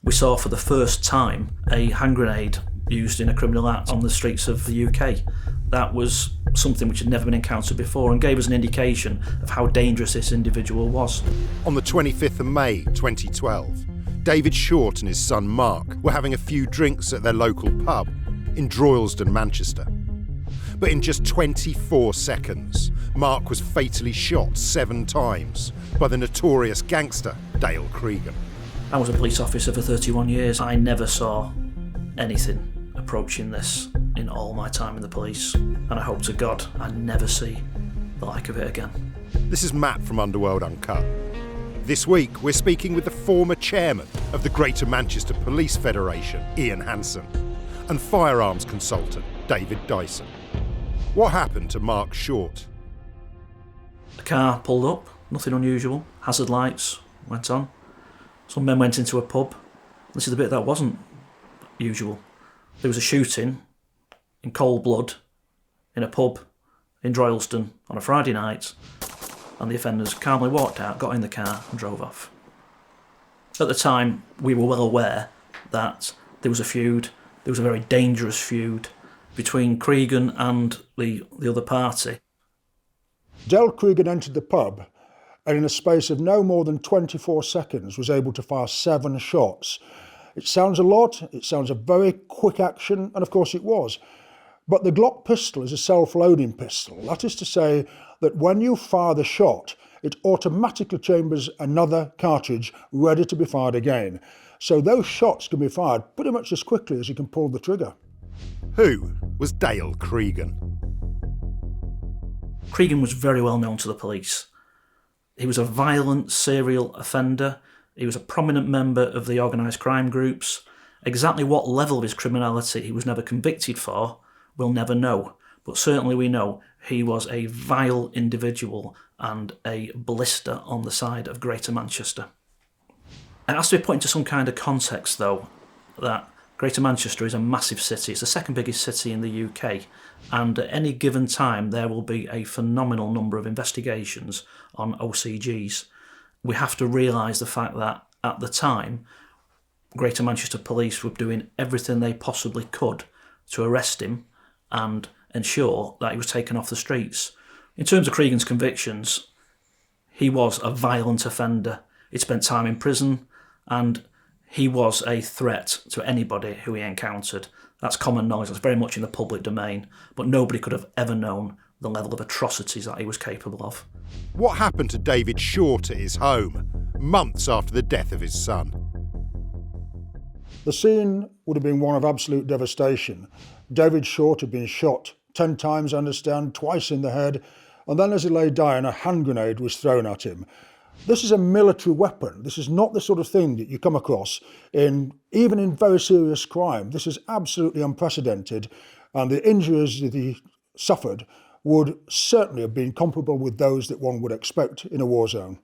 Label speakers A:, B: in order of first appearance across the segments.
A: We saw for the first time a hand grenade used in a criminal act on the streets of the UK. That was something which had never been encountered before and gave us an indication of how dangerous this individual was.
B: On the 25th of May 2012, David Short and his son Mark were having a few drinks at their local pub in Droylsden, Manchester. But in just 24 seconds, Mark was fatally shot 7 times by the notorious gangster Dale Cregan.
A: I was a police officer for 31 years. I never saw anything approaching this in all my time in the police, and I hope to God I never see the like of it again.
B: This is Matt from Underworld Uncut. This week we're speaking with the former chairman of the Greater Manchester Police Federation, Ian Hanson, and firearms consultant David Dyson. What happened to Mark Short?
A: The car pulled up, nothing unusual. Hazard lights went on. Some men went into a pub. This is the bit that wasn't usual. There was a shooting in cold blood in a pub in Droylsden on a Friday night, and the offenders calmly walked out, got in the car and drove off. At the time, we were well aware that there was a feud. There was a very dangerous feud between Cregan and the other party.
C: Dale Cregan entered the pub and in a space of no more than 24 seconds was able to fire 7 shots. It sounds a lot, it sounds a very quick action, and of course it was. But the Glock pistol is a self-loading pistol. That is to say that when you fire the shot, it automatically chambers another cartridge ready to be fired again. So those shots can be fired pretty much as quickly as you can pull the trigger.
B: Who was Dale Cregan?
A: Cregan was very well known to the police. He was a violent serial offender. He was a prominent member of the organised crime groups. Exactly what level of his criminality he was never convicted for, we'll never know. But certainly we know he was a vile individual and a blister on the side of Greater Manchester. It has to be put into some kind of context, though, that Greater Manchester is a massive city. It's the second biggest city in the UK, and at any given time there will be a phenomenal number of investigations on OCGs. We have to realise the fact that at the time, Greater Manchester Police were doing everything they possibly could to arrest him and ensure that he was taken off the streets. In terms of Cregan's convictions, he was a violent offender. He'd spent time in prison, and he was a threat to anybody who he encountered. That's common knowledge, that's very much in the public domain, but nobody could have ever known the level of atrocities that he was capable of.
B: What happened to David Short at his home, months after the death of his son?
C: The scene would have been one of absolute devastation. David Short had been shot 10 times, I understand, twice in the head, and then as he lay dying, a hand grenade was thrown at him. This is a military weapon. This is not the sort of thing that you come across even in very serious crime. This is absolutely unprecedented, and the injuries that he suffered would certainly have been comparable with those that one would expect in a war zone.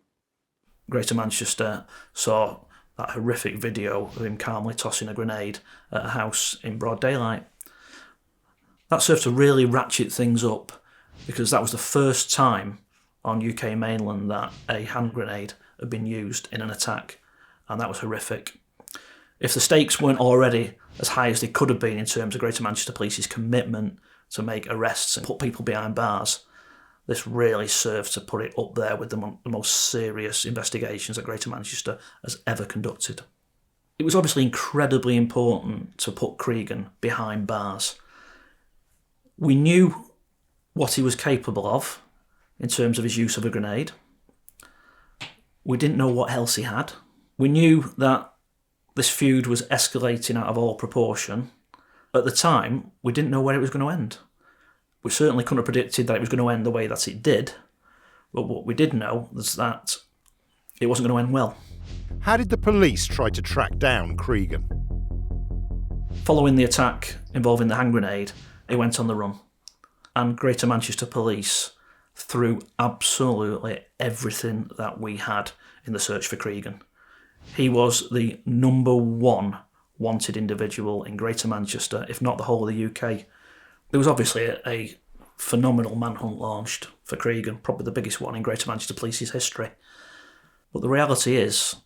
A: Greater Manchester saw that horrific video of him calmly tossing a grenade at a house in broad daylight. That served to really ratchet things up, because that was the first time on UK mainland that a hand grenade had been used in an attack, and that was horrific. If the stakes weren't already as high as they could have been in terms of Greater Manchester Police's commitment to make arrests and put people behind bars, this really served to put it up there with the most serious investigations that Greater Manchester has ever conducted. It was obviously incredibly important to put Cregan behind bars. We knew what he was capable of in terms of his use of a grenade. We didn't know what else he had. We knew that this feud was escalating out of all proportion. At the time, we didn't know where it was going to end. We certainly couldn't have predicted that it was going to end the way that it did, but what we did know was that it wasn't going to end well.
B: How did the police try to track down Cregan?
A: Following the attack involving the hand grenade, he went on the run, and Greater Manchester Police threw absolutely everything that we had in the search for Cregan. He was the number one wanted individual in Greater Manchester, if not the whole of the UK. There was obviously a phenomenal manhunt launched for Cregan, probably the biggest one in Greater Manchester Police's history. But the reality is,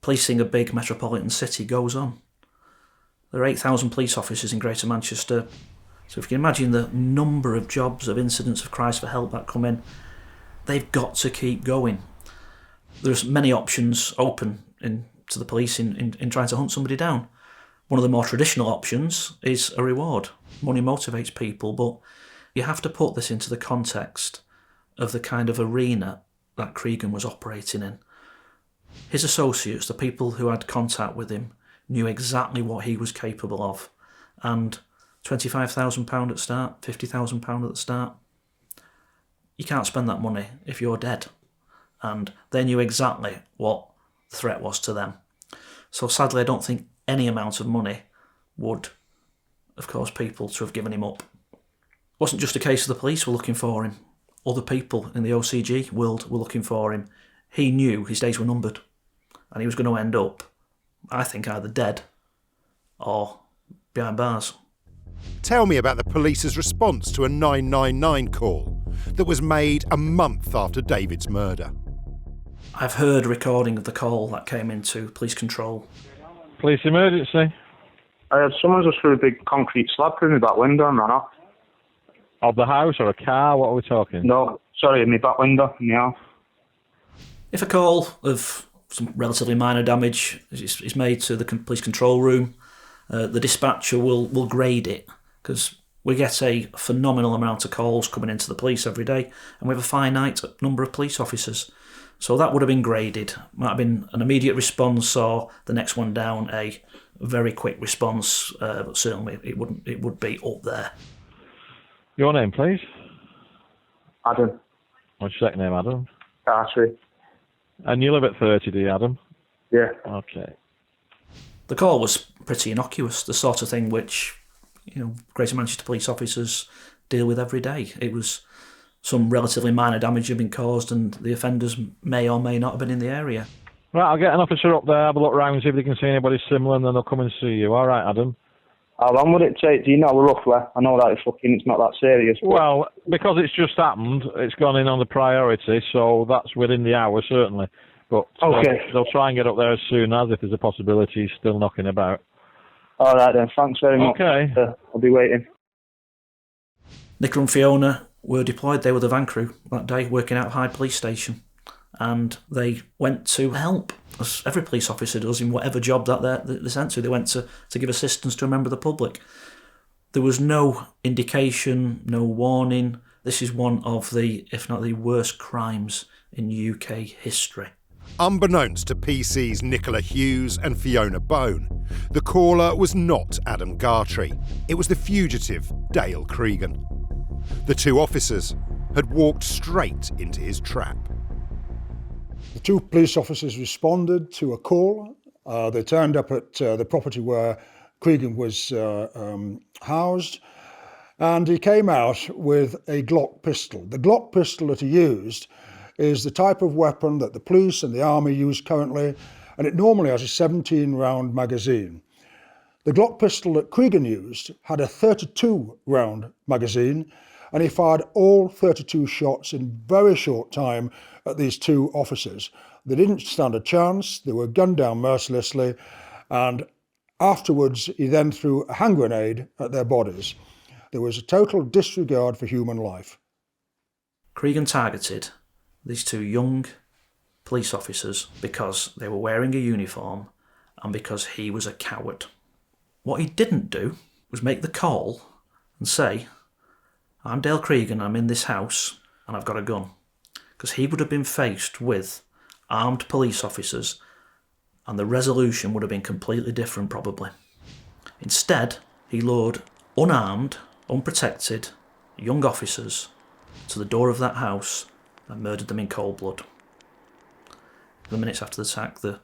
A: policing a big metropolitan city goes on. There are 8,000 police officers in Greater Manchester. So if you can imagine the number of jobs, of incidents, of cries for help that come in, they've got to keep going. There's many options open to the police in trying to hunt somebody down. One of the more traditional options is a reward. Money motivates people, but you have to put this into the context of the kind of arena that Cregan was operating in. His associates, the people who had contact with him, knew exactly what he was capable of. And £25,000 at start, £50,000 at the start, you can't spend that money if you're dead. And they knew exactly what the threat was to them. So sadly, I don't think any amount of money would have caused people to have given him up. It wasn't just a case of the police were looking for him. Other people in the OCG world were looking for him. He knew his days were numbered, and he was going to end up, I think, either dead or behind bars.
B: Tell me about the police's response to a 999 call that was made a month after David's murder.
A: I've heard a recording of the call that came into police control.
D: Police emergency.
E: Someone just threw a big concrete slab through my back window and ran off.
D: Of the house or a car? What are we talking?
E: No, sorry, in my back window in the house.
A: If a call of some relatively minor damage is made to the police control room, the dispatcher will grade it, because we get a phenomenal amount of calls coming into the police every day, and we have a finite number of police officers. So that would have been graded. Might have been an immediate response, or the next one down, a very quick response, but certainly it would be up there.
D: Your name, please?
E: Adam.
D: What's your second name, Adam?
E: Archery.
D: And you live at 30, do you, Adam?
E: Yeah.
D: Okay.
A: The call was pretty innocuous, the sort of thing which, Greater Manchester police officers deal with every day. It was some relatively minor damage had been caused, and the offenders may or may not have been in the area.
D: Right, I'll get an officer up there, have a look round, see if they can see anybody similar, and then they'll come and see you. All right, Adam?
E: How long would it take? Do you know roughly? I know that it's not that serious. But...
D: Well, because it's just happened, it's gone in on the priority, so that's within the hour, certainly. But
E: okay.
D: They'll try and get up there as soon as, if there's a possibility he's still knocking about.
E: All right then, thanks very much.
D: Okay.
E: I'll be waiting.
A: Nicola and Fiona were deployed. They were the van crew that day, working out of Hyde Police Station. And they went to help, as every police officer does in whatever job that they're sent to. They went to give assistance to a member of the public. There was no indication, no warning. This is one of the, if not the worst crimes in UK history.
B: Unbeknownst to PC's Nicola Hughes and Fiona Bone, the caller was not Adam Gartree. It was the fugitive Dale Cregan. The two officers had walked straight into his trap.
C: The two police officers responded to a call. They turned up at the property where Cregan was housed, and he came out with a Glock pistol. The Glock pistol that he used is the type of weapon that the police and the army use currently, and it normally has a 17-round magazine. The Glock pistol that Cregan used had a 32-round magazine, and he fired all 32 shots in very short time at these two officers. They didn't stand a chance, they were gunned down mercilessly, and afterwards he then threw a hand grenade at their bodies. There was a total disregard for human life.
A: Cregan targeted these two young police officers because they were wearing a uniform and because he was a coward. What he didn't do was make the call and say, I'm Dale Cregan, I'm in this house and I've got a gun. Because he would have been faced with armed police officers and the resolution would have been completely different probably. Instead, he lured unarmed, unprotected, young officers to the door of that house and murdered them in cold blood. The minutes after the attack, the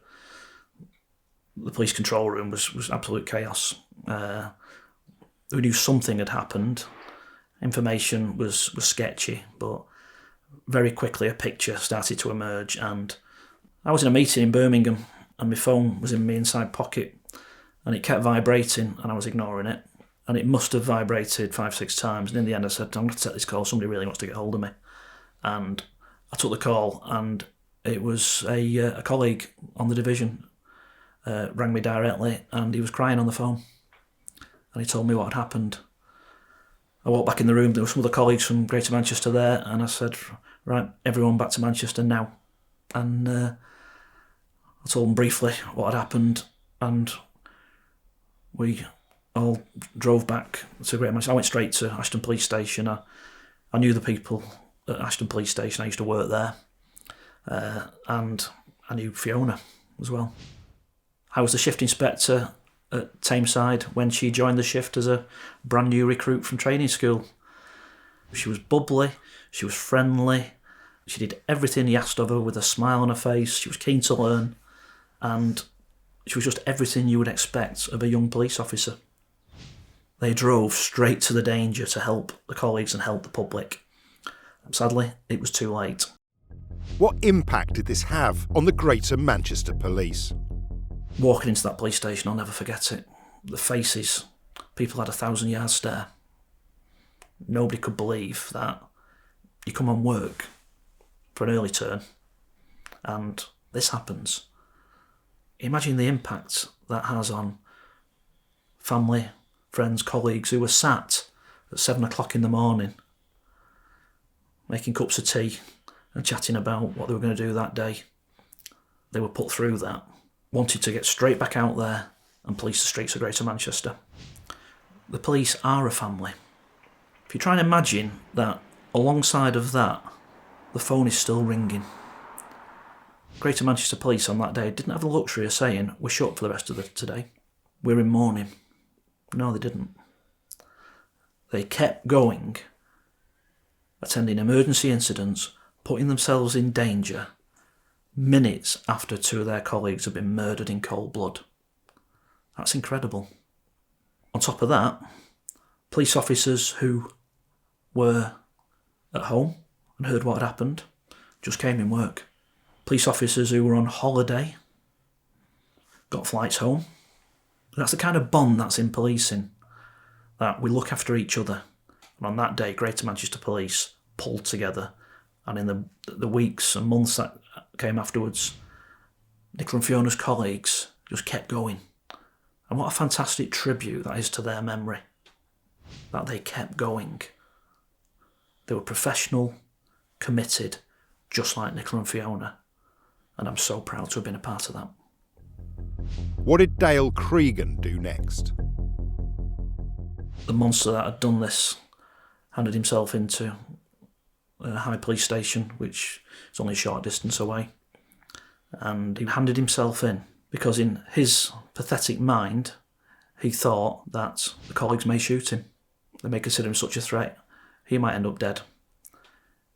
A: police control room was absolute chaos. We knew something had happened. Information was sketchy, but very quickly a picture started to emerge, and I was in a meeting in Birmingham and my phone was in my inside pocket and it kept vibrating and I was ignoring it, and it must have vibrated 5-6 times, and in the end I said, I'm going to take this call, somebody really wants to get hold of me. And I took the call, and it was a colleague on the division rang me directly, and he was crying on the phone. And he told me what had happened. I walked back in the room, there were some other colleagues from Greater Manchester there, and I said, right, everyone back to Manchester now. And I told them briefly what had happened, and we all drove back to Greater Manchester. I went straight to Ashton Police Station. I knew the people at Ashton Police Station, I used to work there, and I knew Fiona as well. I was the shift inspector at Tameside when she joined the shift as a brand new recruit from training school. She was bubbly, she was friendly, she did everything he asked of her with a smile on her face, she was keen to learn, and she was just everything you would expect of a young police officer. They drove straight to the danger to help the colleagues and help the public. Sadly, it was too late.
B: What impact did this have on the Greater Manchester Police?
A: Walking into that police station, I'll never forget it. The faces, people had a 1,000-yard stare. Nobody could believe that you come on work for an early turn and this happens. Imagine the impact that has on family, friends, colleagues who were sat at 7 o'clock in the morning making cups of tea and chatting about what they were going to do that day. They were put through that, wanted to get straight back out there and police the streets of Greater Manchester. The police are a family. If you try and imagine that alongside of that, the phone is still ringing. Greater Manchester Police on that day didn't have the luxury of saying, we're shut for the rest of today. We're in mourning. No, they didn't. They kept going, attending emergency incidents, putting themselves in danger minutes after 2 of their colleagues had been murdered in cold blood. That's incredible. On top of that, police officers who were at home and heard what had happened just came in work. Police officers who were on holiday got flights home. That's the kind of bond that's in policing, that we look after each other. And on that day, Greater Manchester Police pulled together, and in the weeks and months that came afterwards, Nicola and Fiona's colleagues just kept going. And what a fantastic tribute that is to their memory, that they kept going. They were professional, committed, just like Nicola and Fiona, and I'm so proud to have been a part of that.
B: What did Dale Cregan do next?
A: The monster that had done this handed himself into a high police station, which is only a short distance away. And he handed himself in because in his pathetic mind, he thought that the colleagues may shoot him. They may consider him such a threat. He might end up dead.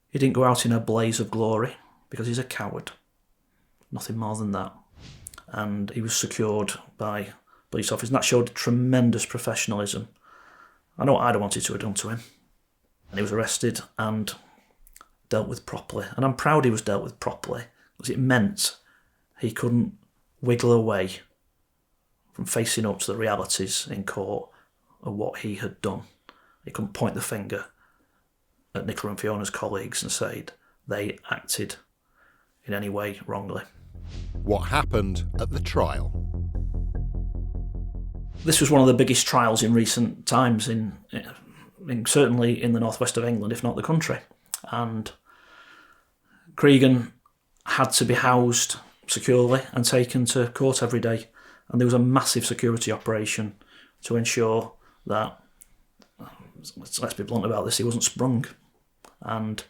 A: He didn't go out in a blaze of glory because he's a coward. Nothing more than that. And he was secured by police officers, and that showed tremendous professionalism. I know what I'd have wanted to have done to him. And he was arrested and dealt with properly. And I'm proud he was dealt with properly, because it meant he couldn't wiggle away from facing up to the realities in court of what he had done. He couldn't point the finger at Nicola and Fiona's colleagues and say they acted in any way wrongly.
B: What happened at the trial?
A: This was one of the biggest trials in recent times, certainly in the northwest of England, if not the country. And Cregan had to be housed securely and taken to court every day. And there was a massive security operation to ensure that, let's be blunt about this, he wasn't sprung. And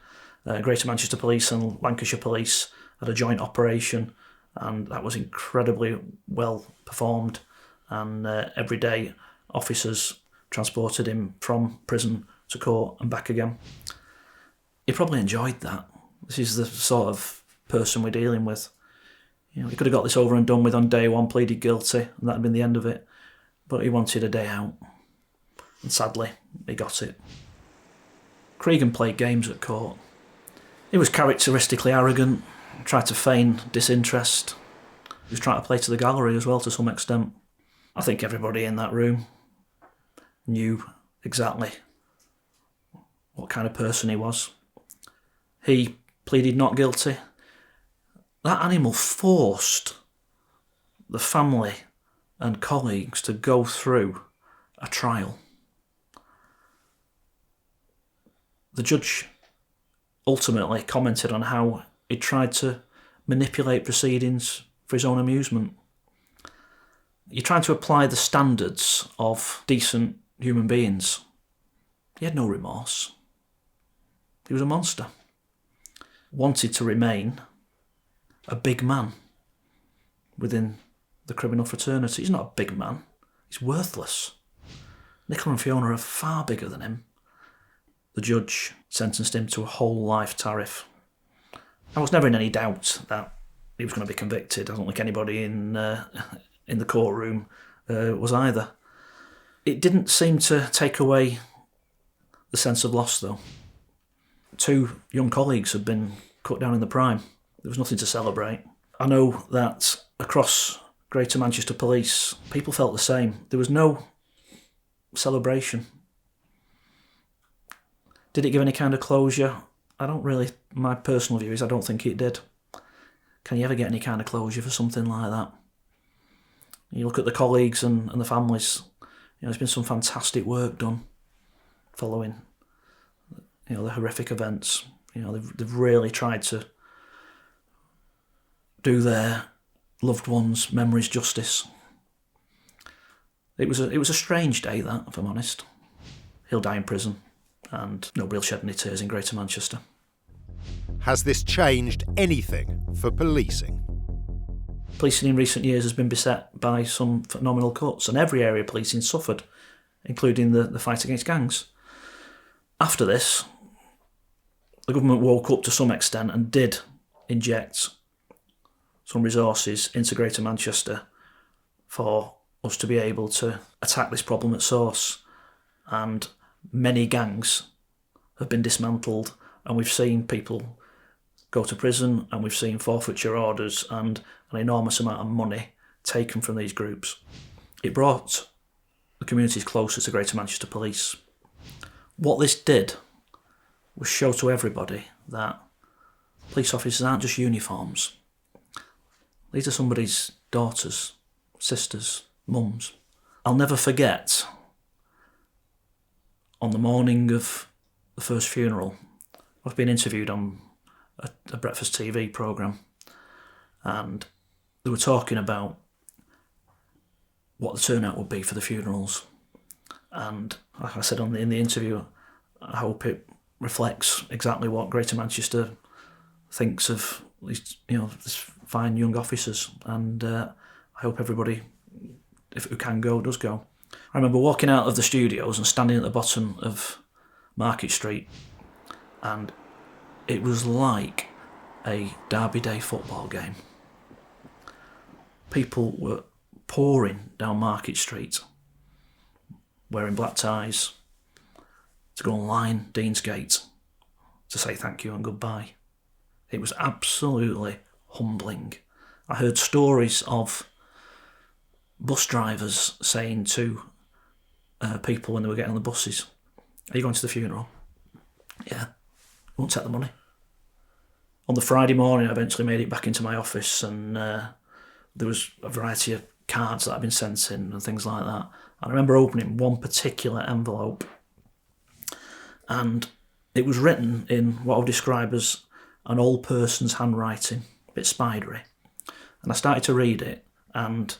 A: Greater Manchester Police and Lancashire Police had a joint operation, and that was incredibly well performed. And every day officers transported him from prison to court and back again. He probably enjoyed that. This is the sort of person we're dealing with. You know, he could have got this over and done with on day one, pleaded guilty, and that had been the end of it. But he wanted a day out. And sadly, he got it. Cregan played games at court. He was characteristically arrogant, tried to feign disinterest. He was trying to play to the gallery as well to some extent. I think everybody in that room knew exactly what kind of person he was. He pleaded not guilty. That animal forced the family and colleagues to go through a trial. The judge ultimately commented on how he tried to manipulate proceedings for his own amusement. You're trying to apply the standards of decent human beings. He had no remorse. He was a monster. Wanted to remain a big man within the criminal fraternity. He's not a big man. He's worthless. Nicola and Fiona are far bigger than him. The judge sentenced him to a whole life tariff. I was never in any doubt that he was going to be convicted. I don't think anybody in the courtroom was either. It didn't seem to take away the sense of loss, though. 2 young colleagues had been cut down in the prime. There was nothing to celebrate. I know that across Greater Manchester Police, people felt the same. There was no celebration. Did it give any kind of closure? My personal view is I don't think it did. Can you ever get any kind of closure for something like that? You look at the colleagues and the families, there's been some fantastic work done following, the horrific events. They've really tried to do their loved ones' memories justice. It was a strange day, that, if I'm honest. He'll die in prison, and nobody will shed any tears in Greater Manchester.
B: Has this changed anything for policing?
A: Policing in recent years has been beset by some phenomenal cuts, and every area of policing suffered, including the fight against gangs. After this, the government woke up to some extent and did inject some resources into Greater Manchester for us to be able to attack this problem at source. And many gangs have been dismantled, and we've seen people go to prison, and we've seen forfeiture orders and an enormous amount of money taken from these groups. It brought the communities closer to Greater Manchester Police. What this did was show to everybody that police officers aren't just uniforms. These are somebody's daughters, sisters, mums. I'll never forget, on the morning of the first funeral, I was being interviewed on a breakfast TV programme, and they were talking about what the turnout would be for the funerals. And like I said in the interview, I hope it reflects exactly what Greater Manchester thinks of these, these fine young officers. And I hope everybody, who can go, does go. I remember walking out of the studios and standing at the bottom of Market Street, and it was like a Derby Day football game. People were pouring down Market Street, wearing black ties, to go and line Deansgate to say thank you and goodbye. It was absolutely humbling. I heard stories of bus drivers saying to people when they were getting on the buses, "Are you going to the funeral?" "Yeah." "Won't take the money." On the Friday morning, I eventually made it back into my office, and there was a variety of cards that had been sent in and things like that. I remember opening one particular envelope, and it was written in what I would describe as an old person's handwriting, a bit spidery. And I started to read it, and it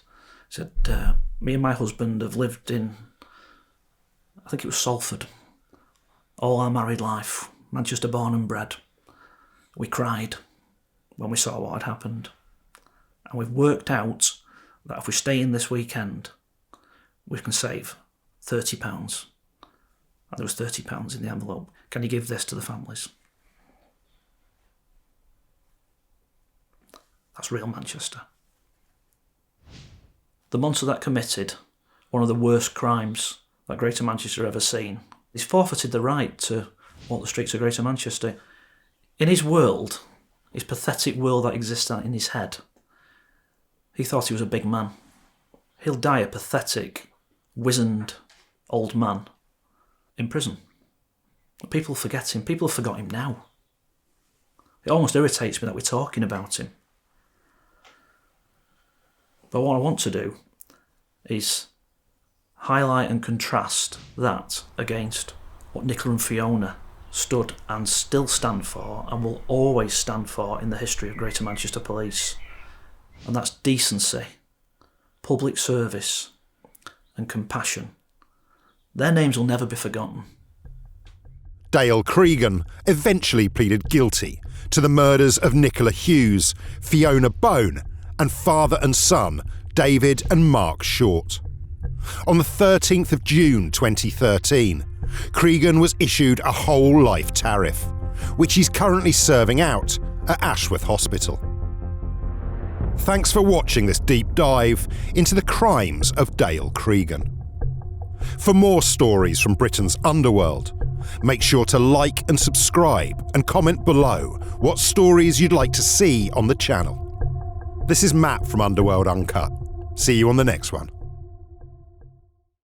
A: said, "Me and my husband have lived in," I think it was Salford, "all our married life, Manchester born and bred. We cried when we saw what had happened. And we've worked out that if we stay in this weekend, we can save £30. And there was £30 in the envelope. Can you give this to the families?" That's real Manchester. The monster that committed one of the worst crimes that Greater Manchester ever seen, he's forfeited the right to walk the streets of Greater Manchester. In his world, his pathetic world that exists in his head, he thought he was a big man. He'll die a pathetic, wizened old man in prison. People forget him. People have forgot him now. It almost irritates me that we're talking about him. But what I want to do is highlight and contrast that against what Nicola and Fiona stood and still stand for and will always stand for in the history of Greater Manchester Police. And that's decency, public service and compassion. Their names will never be forgotten.
B: Dale Cregan eventually pleaded guilty to the murders of Nicola Hughes, Fiona Bone, and father and son David and Mark Short. On the 13th of June 2013, Cregan was issued a whole life tariff, which he's currently serving out at Ashworth Hospital. Thanks for watching this deep dive into the crimes of Dale Cregan. For more stories from Britain's underworld, make sure to like and subscribe and comment below what stories you'd like to see on the channel. This is Matt from Underworld Uncut. See you on the next one.